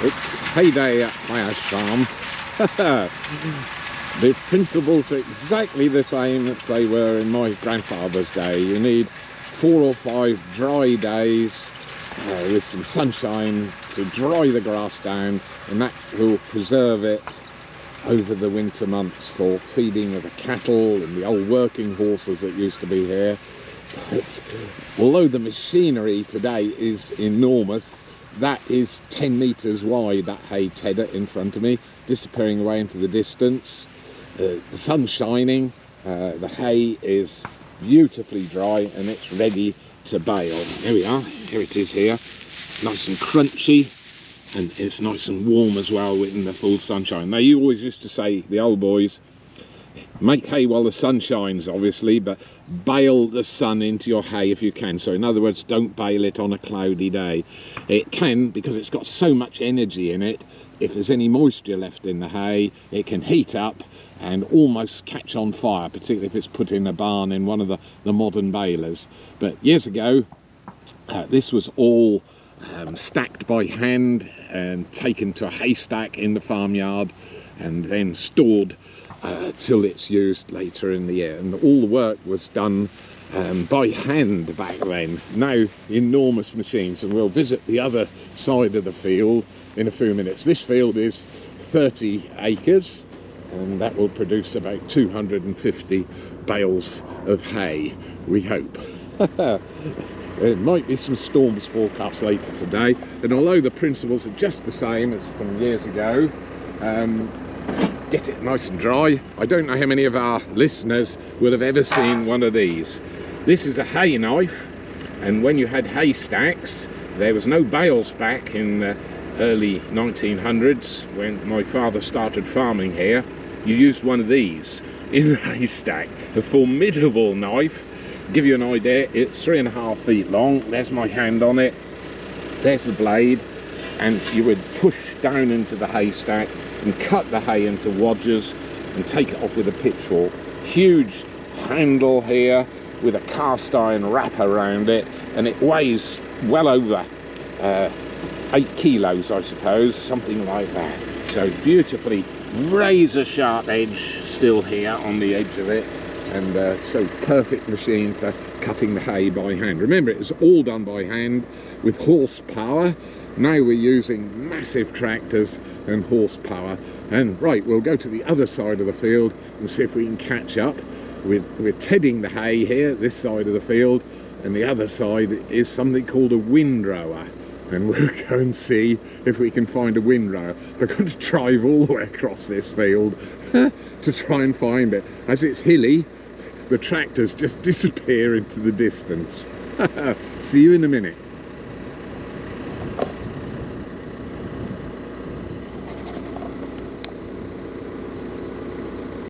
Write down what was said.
It's heyday at Hayash Farm. The principles are exactly the same as they were in my grandfather's day. You need 4 or 5 dry days with some sunshine to dry the grass down, and that will preserve it over the winter months for feeding of the cattle and the old working horses that used to be here. But although the machinery today is enormous, that is 10 metres wide, that hay tedder in front of me, disappearing away into the distance. The sun's shining, the hay is beautifully dry and it's ready to bale. Here we are, here it is here, nice and crunchy, and it's nice and warm as well in the full sunshine. Now, you always used to say, the old boys, make hay while the sun shines, obviously, but bale the sun into your hay if you can. So in other words, don't bale it on a cloudy day. It can, because it's got so much energy in it, if there's any moisture left in the hay, it can heat up and almost catch on fire, particularly if it's put in a barn in one of the modern balers. But years ago, this was all stacked by hand and taken to a haystack in the farmyard and then stored till it's used later in the year. And all the work was done by hand back then. Now enormous machines, and we'll visit the other side of the field in a few minutes. This field is 30 acres and that will produce about 250 bales of hay, we hope. There might be some storms forecast later today, and although the principles are just the same as from years ago, get it nice and dry. I don't know how many of our listeners will have ever seen one of these. This is a hay knife, and when you had hay stacks, there was no bales back in the early 1900s when my father started farming here. You used one of these in a haystack, a formidable knife. Give you an idea, it's 3.5 feet long. There's my hand on it, there's the blade, and you would push down into the haystack and cut the hay into wadgers and take it off with a pitchfork. Huge handle here with a cast iron wrap around it, and it weighs well over 8 kilos, I suppose, something like that. So beautifully razor sharp edge still here on the edge of it, and so perfect machine for cutting the hay by hand. Remember, it was all done by hand with horsepower. Now we're using massive tractors and horsepower. And right, we'll go to the other side of the field and see if we can catch up. We're tedding the hay here, this side of the field, and the other side is something called a windrower. And we'll go and see if we can find a windrower. We're going to drive all the way across this field to try and find it. As it's hilly, the tractors just disappear into the distance. See you in a minute.